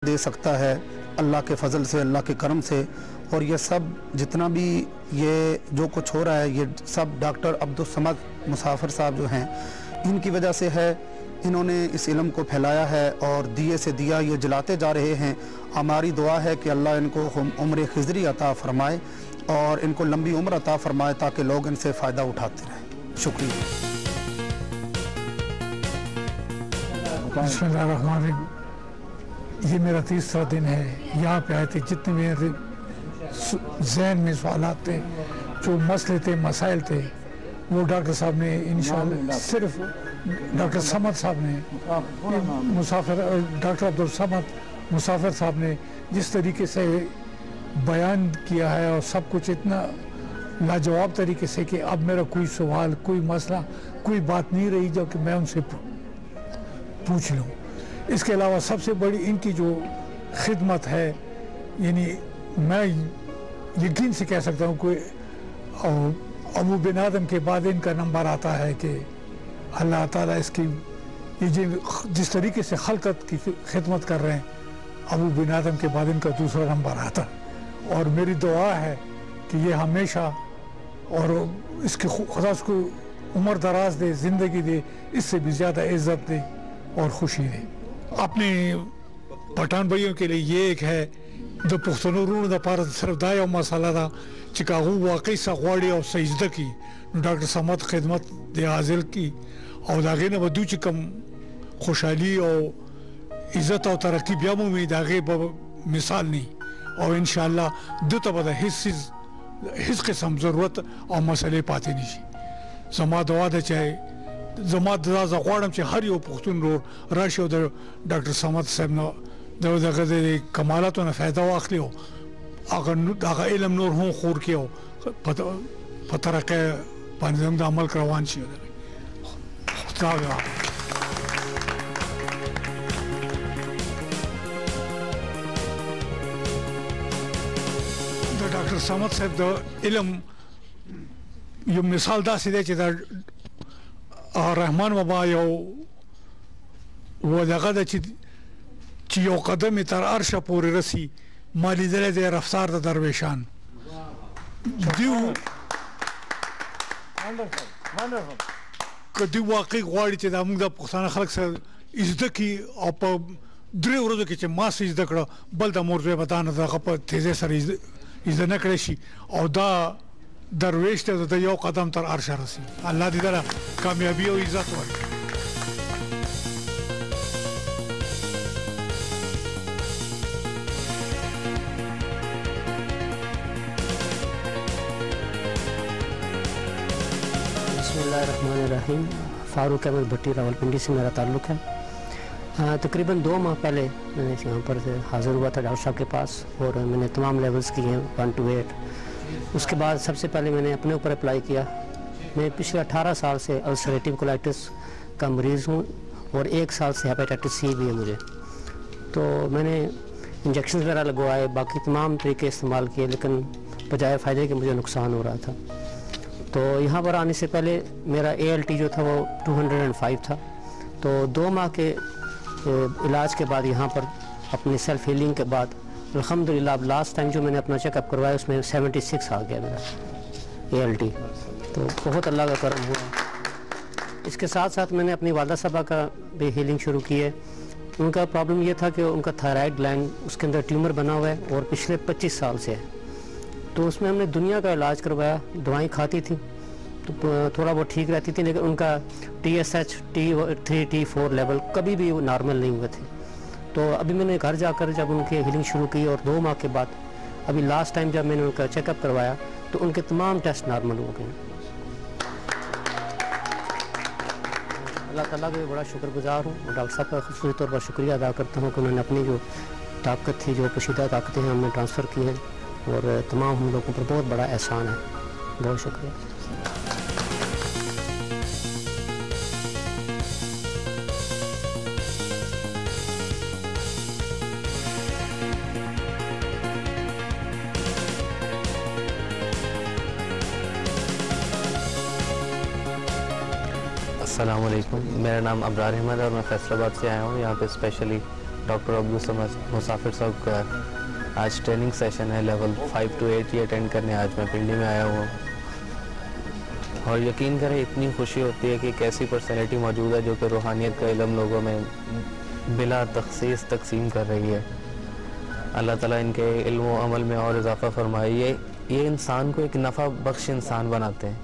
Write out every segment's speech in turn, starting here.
दे सकता है अल्लाह के फजल से, अल्लाह के करम से। और ये सब जितना भी ये जो कुछ हो रहा है, ये सब डॉक्टर अब्दुल समद मुसाफिर साहब जो हैं, इनकी वजह से है। इन्होंने इस इल्म को फैलाया है और दिए से दिया ये जलाते जा रहे हैं। हमारी दुआ है कि अल्लाह इनको उम्र खिजरी अता फरमाए और इनको लंबी उम्र अता फरमाए ताकि लोग इनसे फ़ायदा उठाते रहें। शुक्रिया। बिस्मिल्लाहिर्रहमानिर्रहीम। ये मेरा तीसरा दिन है यहाँ पे आए थे। जितने मेरे जहन में सवालात थे, जो मसले थे, मसाइल थे, वो डॉक्टर साहब ने इंशाअल्लाह, सिर्फ डॉक्टर समद साहब ने, मुसाफिर डॉक्टर अब्दुल समद मुसाफिर साहब ने जिस तरीके से बयान किया है और सब कुछ इतना लाजवाब तरीके से कि अब मेरा कोई सवाल, कोई मसला, कोई बात नहीं रही जो कि मैं उनसे पूछ लूँ। इसके अलावा सबसे बड़ी इनकी जो खिदमत है, यानी मैं यकीन से कह सकता हूँ कोई अबू बिन आदम के बाद इनका नंबर आता है कि अल्लाह ताला इसकी ये जिस तरीके से खलकत की खिदमत कर रहे हैं, अबू बिन आदम के बाद इनका दूसरा नंबर आता। और मेरी दुआ है कि ये हमेशा, और इसके खुदा उसको उम्र दराज दे, ज़िंदगी दे, इससे भी ज़्यादा इज़्ज़त दे और खुशी दे। अपने पठान भाइयों के लिए ये एक है जो पुख्तनूरों द पार सिर्फ दाया और मसाला था चिकागो वाकई सगवाड़ी और सजदा की डॉक्टर समद खिदमत दे हाजिल की और दागे ने बदू चिकम खुशहाली और इज़्ज़त और तरक्की ब्यामों में दागे मिसाल नहीं। और इंशाअल्लाह दो तबदा हिस्स किस्म ज़रूरत और मसले पाते नहीं। जमा दुआ दे चाहे जमा दजा ज़वाड़म चे हर यो पुख्तून रो राशि डॉक्टर समद साहब न दे कमालत ने फ़ायदा वाखली हो, अगर इल्म नूर हों खोर के हो पता के पानी अमल करवान चाहिए। डॉक्टर समद साहब द इल्म यो मिसाल दासी दे चे रहमान बाबा यो वो जगह दे ची यो कदम तर अर्श पूरी रसी माली दले दे रफ्तार द दरवेशान दिव कदी वाकई गवाड़ी चे दामुग दा पुख्ताना खलक से इज़्ज़त की और द्रे उरोज़ के चे मास इज़्ज़त करो बल दा मोर्जे बताना दा कप तेज़े सर इज़्ज़त न करेशी और दा दरवेश ते दा यो कदम तर अर्श रसी। अल्लाह दी दला कामयाबी और इज़्ज़त वाली। बिस्मिल्लाहिर्रहमानिर्रहीम। फ़ारूक अहमद भट्टी रावलपिंडी से मेरा ताल्लुक़ है। तकरीबन 2 माह पहले मैंने यहाँ पर हाज़िर हुआ था डॉक्टर साहब के पास और मैंने तमाम लेवल्स किए हैं 1 to 8। उसके बाद सबसे पहले मैंने अपने ऊपर अप्लाई किया। मैं पिछले 18 साल से अल्सरेटिव कोलाइटिस का मरीज़ हूँ और 1 साल से हेपेटाइटिस सी भी है मुझे। तो मैंने इंजेक्शन वगैरह लगवाए, बाकी तमाम तरीके इस्तेमाल किए, लेकिन बजाय फ़ायदे के मुझे नुकसान हो रहा था। तो यहाँ पर आने से पहले मेरा ALT जो था वो 205 था। तो 2 माह के इलाज के बाद यहाँ पर अपनी सेल्फ हीलिंग के बाद अल्हम्दुलिल्लाह अब लास्ट टाइम जो मैंने अपना चेकअप करवाया उसमें 76 आ गया मेरा ALT। तो बहुत अल्लाह का करम हुआ। इसके साथ साथ मैंने अपनी वालदा साहबा का भी हीलिंग शुरू की है। उनका प्रॉब्लम ये था कि उनका थायराइड ग्लैंड उसके अंदर ट्यूमर बना हुआ है और पिछले 25 साल से है। तो उसमें हमने दुनिया का इलाज करवाया, दवाएं खाती थी तो थोड़ा बहुत ठीक रहती थी, लेकिन उनका TSH T3 T4 लेवल कभी भी वो नॉर्मल नहीं हुए थे। तो अभी मैंने घर जाकर जब उनकी हीलिंग शुरू की और 2 माह के बाद अभी लास्ट टाइम जब मैंने उनका चेकअप करवाया तो उनके तमाम टेस्ट नॉर्मल हो गए। अल्लाह ताला का बड़ा शुक्रगुजार हूँ और डॉक्टर साहब का ख़ुसूसी तौर पर शुक्रिया अदा करता हूँ कि उन्होंने अपनी जो ताकत थी, जो पोशीदा ताकतें हैं, हमें ट्रांसफ़र की हैं और तमाम हम लोगों पर बहुत बड़ा एहसान है। बहुत शुक्रिया। अस्सलामुअलैकुम, मेरा नाम अबरार अहमद है और मैं फैसलाबाद से आया हूँ यहाँ पे स्पेशली डॉक्टर अब्दुल समद मुसाफिर साहब का आज ट्रेनिंग सेशन है लेवल 5 to 8 ये अटेंड करने आज मैं पिंडी में आया हूँ। और यकीन करें इतनी खुशी होती है कि एक ऐसी पर्सनैलिटी मौजूद है जो कि रूहानियत का इल्म लोगों में बिला तखसीस तकसीम कर रही है। अल्लाह ताला इनके इल्म व अमल में और इजाफ़ा फरमाए। ये इंसान को एक नफ़ा बख्श इंसान बनाते हैं,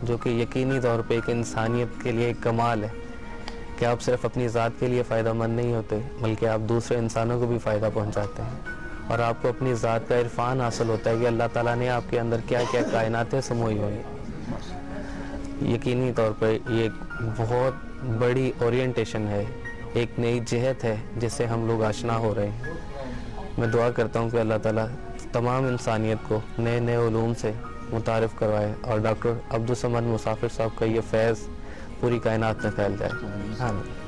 जो कि यकीनी तौर पे एक इंसानियत के लिए एक कमाल है कि आप सिर्फ अपनी ज़ात के लिए फ़ायदेमंद नहीं होते बल्कि आप दूसरे इंसानों को भी फ़ायदा पहुंचाते हैं और आपको अपनी ज़ात का इरफान हासिल होता है कि अल्लाह ताला ने आपके अंदर क्या क्या कायनातें समोई हुई। यकीनी तौर पर ये एक बहुत बड़ी ओरिएंटेशन है, एक नई जहत है जिससे हम लोग आशना हो रहे हैं। मैं दुआ करता हूँ कि अल्लाह ताला तमाम इंसानियत को नए नए उलूम से मुतारिफ़ करवाए और डॉक्टर अब्दुल समद मुसाफिर साहब का ये फैज़ पूरी कायनात में फैल जाए। आमीन।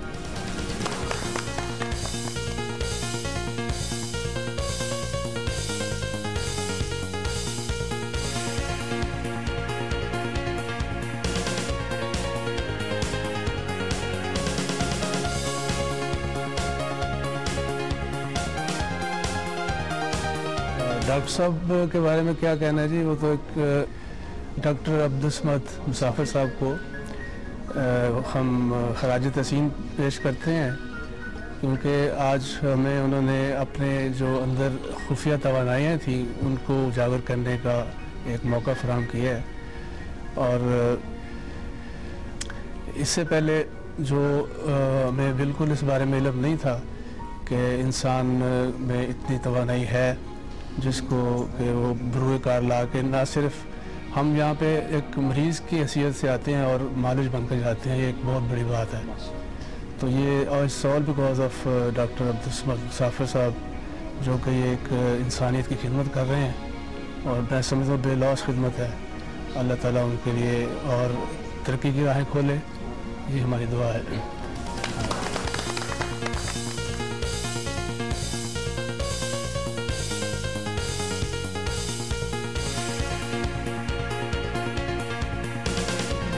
डॉक्टर साहब के बारे में क्या कहना है जी, वो तो एक डॉक्टर अब्दुल समद मुसाफिर साहब को हम खराज तहसीन पेश करते हैं क्योंकि आज हमें उन्होंने अपने जो अंदर खुफिया तवानाइयाँ थी उनको उजागर करने का एक मौका फराहम किया है। और इससे पहले जो हमें बिल्कुल इस बारे में इल्म नहीं था कि इंसान में इतनी तवानाई है जिसको कि वो बरूए कार ला के ना सिर्फ हम यहाँ पे एक मरीज़ की हैसियत से आते हैं और मालिश बनकर जाते हैं, ये एक बहुत बड़ी बात है। तो ये और it's all because of doctor Abdul Samad मुसाफिर साहब जो कि एक इंसानियत की खिदमत कर रहे हैं और मैं समझता हूँ बेलौस खिदमत है। अल्लाह ताला उनके लिए और तरक्की की राहें खोले, ये हमारी दुआ है।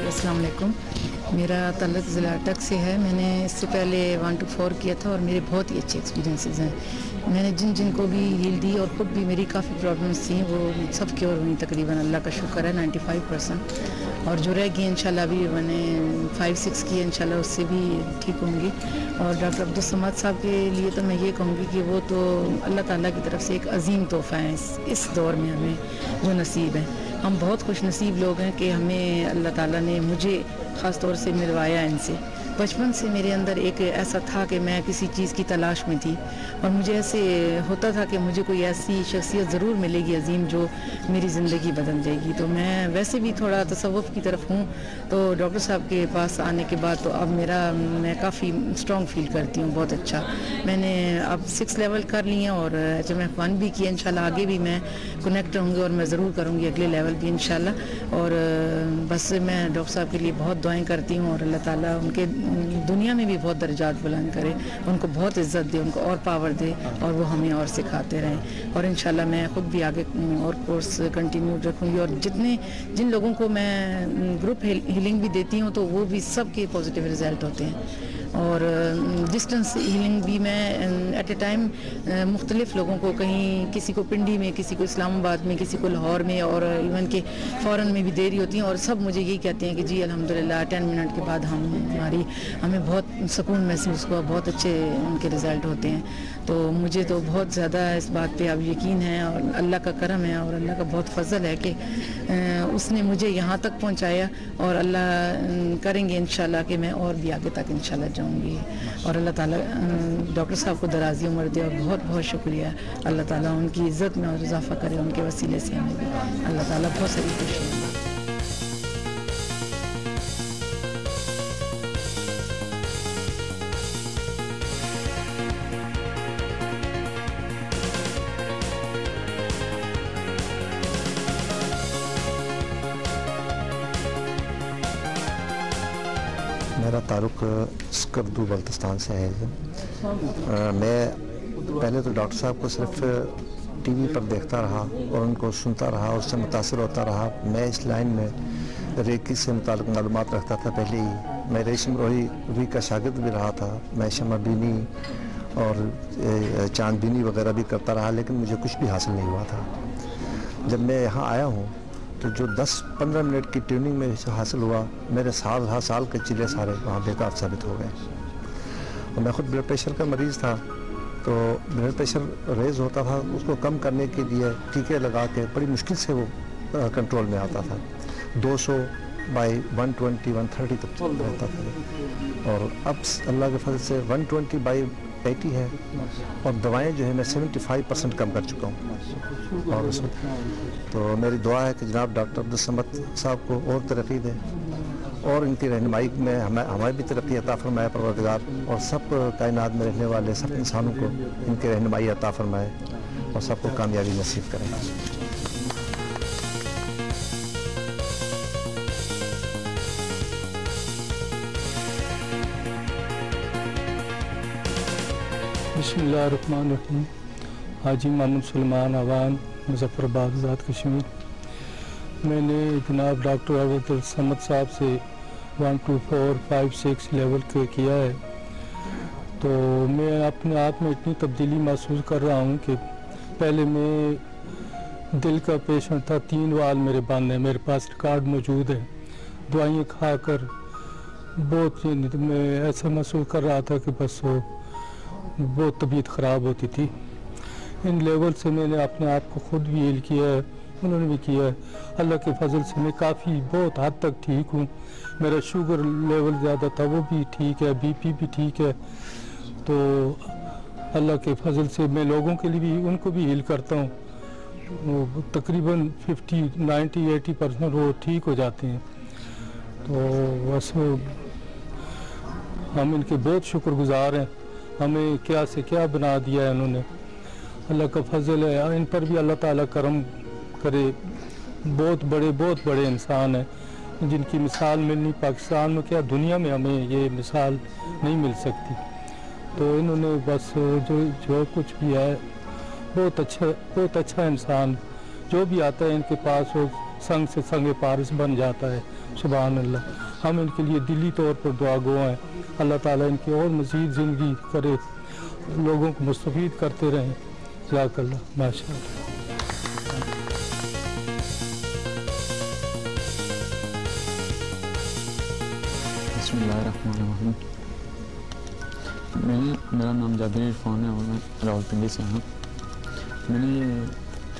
अस्सलाम वालेकुम। मेरा ताल्लुक़ ज़िला अटक से है। मैंने इससे पहले 1 to 4 किया था और मेरे बहुत ही अच्छे एक्सपीरियंसेस हैं। मैंने जिन को भी हील दी और ख़ुद भी मेरी काफ़ी प्रॉब्लम्स थी वो सब क्योर हुई तकरीबन, अल्लाह का शुक्र है 95%। और जो रह गई इंशाल्लाह अभी मैंने 5-6 की इंशाल्लाह उससे भी ठीक होंगी। और डॉक्टर अब्दुल समद साहब के लिए तो मैं ये कहूँगी कि वो तो अल्लाह ताला की तरफ से एक अजीम तोहफ़ा है इस दौर में हमें जो नसीब है। हम बहुत खुश नसीब लोग हैं कि हमें अल्लाह ताला ने मुझे ख़ास तौर से मिलवाया इनसे। बचपन से मेरे अंदर एक ऐसा था कि मैं किसी चीज़ की तलाश में थी और मुझे ऐसे होता था कि मुझे कोई ऐसी शख्सियत ज़रूर मिलेगी अजीम जो मेरी ज़िंदगी बदल देगी। तो मैं वैसे भी थोड़ा तसव्वुफ़ की तरफ हूँ, तो डॉक्टर साहब के पास आने के बाद तो अब मैं काफ़ी स्ट्रॉन्ग फील करती हूँ, बहुत अच्छा। मैंने अब 6 लेवल कर लिए और HMF 1 भी किया। इंशाल्लाह आगे भी मैं कनेक्ट रहूँगी और मैं ज़रूर करूँगी अगले लेवल भी इंशाल्लाह। और बस मैं डॉक्टर साहब के लिए बहुत दुआएं करती हूँ और अल्लाह ताला उनके दुनिया में भी बहुत दर्जात बुलंद करे, उनको बहुत इज़्ज़त दे, उनको और पावर दे और वो हमें और सिखाते रहें। और इंशाल्लाह मैं ख़ुद भी आगे और कोर्स कंटिन्यू रखूँगी। और जिन लोगों को मैं ग्रुप हीलिंग भी देती हूँ तो वो भी सबके पॉजिटिव रिज़ल्ट होते हैं। और डिस्टेंस हीलिंग भी मैं एट ए टाइम मुख्तलिफ़ लोगों को, कहीं किसी को पिंडी में, किसी को इस्लामाबाद में, किसी को लाहौर में और इवन के फ़ॉरेन में भी दे रही होती हैं। और सब मुझे यही कहते हैं कि जी अल्हम्दुलिल्लाह 10 मिनट के बाद हमें बहुत सुकून महसूस हुआ, बहुत अच्छे उनके रिज़ल्ट होते हैं। तो मुझे तो बहुत ज़्यादा इस बात पे अब यकीन है और अल्लाह का करम है और अल्लाह का बहुत फजल है कि उसने मुझे यहाँ तक पहुँचाया। और अल्लाह करेंगे इंशाल्लाह कि मैं और भी आगे तक इंशाल्लाह जाऊँगी। और अल्लाह ताला डॉक्टर साहब को दराज़ी उम्र दे और बहुत बहुत शुक्रिया। अल्लाह ताला उनकी इज़्ज़त में और इजाफ़ा करे, उनके वसीले से हमें भी अल्लाह ताला बहुत सारी खुशी है। मेरा ताल्लुक़ स्कर्दू बल्तिस्तान से है। मैं पहले तो डॉक्टर साहब को सिर्फ टीवी पर देखता रहा और उनको सुनता रहा और उससे मुतासिर होता रहा। मैं इस लाइन में रेकी से मुताल्लिक़ मालूमात रखता था पहले ही। मैं रेशम रोही का शागिर्द भी रहा था। मैं शमा बीनी और चांदबीनी वगैरह भी करता रहा, लेकिन मुझे कुछ भी हासिल नहीं हुआ था। जब मैं यहाँ आया हूँ तो जो 10-15 मिनट की ट्रेनिंग में हासिल हुआ, मेरे साल के चिले सारे वहाँ बेकार साबित हो गए। और मैं खुद ब्लड प्रेशर का मरीज़ था, तो ब्लड प्रेशर रेज होता था, उसको कम करने के लिए टीके लगा के बड़ी मुश्किल से वो कंट्रोल में आता था। 200/120-130 तक रहता था, और अब अल्लाह के फजल से 120/80 है, और दवाएं जो है मैं 75% कम कर चुका हूँ। और उसमें तो मेरी दुआ है कि जनाब डॉक्टर अब्दुल समद साहब को और तरक्की दें, और इनकी रहनुमाई में हमारी भी तरक्की अता फरमाए परवरदिगार, और सब कायनात में रहने वाले सब इंसानों को इनकी रहनुमाई अता फरमाए और सबको कामयाबी नसीब करें। बिस्मिल्लाहिर्रहमानिर्रहीम। हाजी मोहम्मद सलमान अवान, मुजफ्फराबाद, आज़ाद कश्मीर। मैंने जनाब डॉक्टर अब्दुल समद साहब से 1, 2, 4, 5, 6 लेवल के किया है, तो मैं अपने आप में इतनी तब्दीली महसूस कर रहा हूँ कि पहले मैं दिल का पेशेंट था, 3 वाल मेरे बंद हैं, मेरे पास रिकॉर्ड मौजूद है। दवाइयाँ खाकर बहुत मैं ऐसा महसूस कर रहा था कि बस बहुत तबीयत ख़राब होती थी। इन लेवल से मैंने अपने आप को खुद भी हील किया है, उन्होंने भी किया है। अल्लाह के फजल से मैं काफ़ी बहुत हद तक ठीक हूँ। मेरा शुगर लेवल ज़्यादा था, वो भी ठीक है, बीपी भी ठीक है। तो अल्लाह के फजल से मैं लोगों के लिए भी उनको भी हील करता हूँ। तकरीबन 50, 90, 80% वो ठीक हो जाते हैं। तो बस हम इनके बहुत शुक्रगुजार हैं। हमें क्या से क्या बना दिया है उन्होंने, अल्लाह का फजल है। इन पर भी अल्लाह ताला करम करे। बहुत बड़े इंसान हैं जिनकी मिसाल मिलनी पाकिस्तान में क्या दुनिया में हमें ये मिसाल नहीं मिल सकती। तो इन्होंने बस जो कुछ भी है बहुत अच्छा इंसान, जो भी आता है इनके पास वो संग से संग पारिस बन जाता है। सुभान अल्लाह। हम इनके लिए दिली तौर पर दुआ गो हैं। अल्लाह ताला इनकी और मज़ीद ज़िंदगी करे, लोगों को मुस्तफ़ीद करते रहें। जज़ाकल्लाह, माशाअल्लाह। बिस्मिल्लाहिर्रहमानिर्रहीम। मेरा नाम जाबिर इरफान है और मैं रावलपिंडी से हूँ। मैंने ये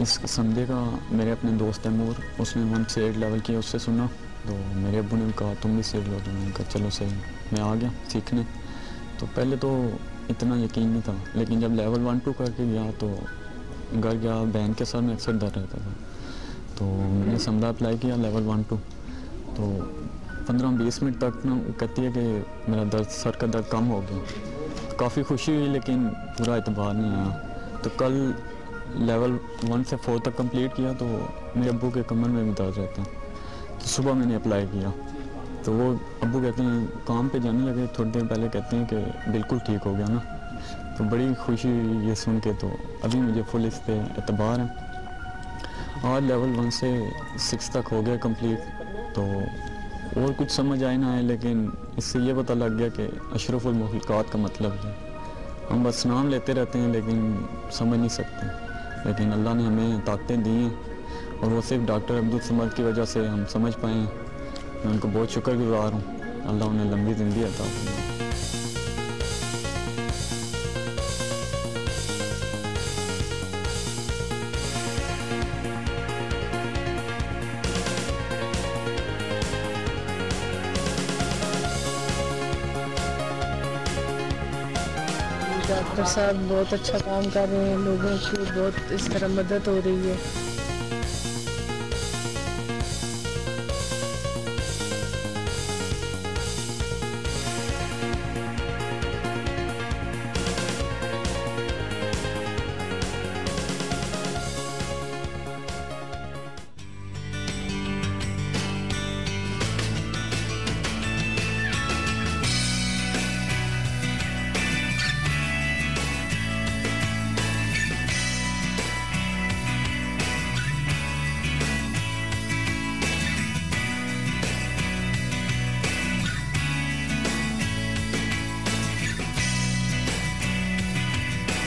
इस संडे का मेरे अपने दोस्त तैमूर, उसने 1 से 8 लेवल किया, उससे सुना, तो मेरे अब्बू ने कहा तुम भी सीख लो। तो मैंने कहा चलो सही। मैं आ गया सीखने। तो पहले तो इतना यकीन नहीं था, लेकिन जब लेवल 1, 2 करके गया तो घर गया, बहन के सर में अक्सर दर्द रहता था, तो मैंने समझा अप्लाई किया लेवल 1, 2। तो 15-20 मिनट तक ना कहती है कि मेरा दर्द, सर का दर्द कम हो गया। काफ़ी खुशी हुई, लेकिन पूरा एतबार नहीं आया। तो कल लेवल 1 से 4 तक कंप्लीट किया, तो मेरे अब्बू के कमर में भी दर्द रहता है। तो सुबह मैंने अप्लाई किया, तो वो अब्बू कहते हैं काम पे जाने लगे, थोड़ी देर पहले कहते हैं कि बिल्कुल ठीक हो गया ना। तो बड़ी खुशी ये सुन के, तो अभी मुझे फुल इस पे एतबार है। और लेवल 1 से 6 तक हो गया कंप्लीट। तो और कुछ समझ आए ना आए, लेकिन इससे ये पता लग गया कि अशरफुल मखलूक़ात का मतलब है। हम बस नाम लेते रहते हैं लेकिन समझ नहीं सकते, लेकिन अल्लाह ने हमें ताकतें दी हैं, और वो सिर्फ डॉक्टर अब्दुल समद की वजह से हम समझ पाए हैं। मैं उनको बहुत शुक्रगुजार हूँ। अल्लाह उन्हें लंबी ज़िंदगी अता फरमाए। डॉक्टर साहब बहुत अच्छा काम कर रहे हैं, लोगों की बहुत इस तरह मदद हो रही है।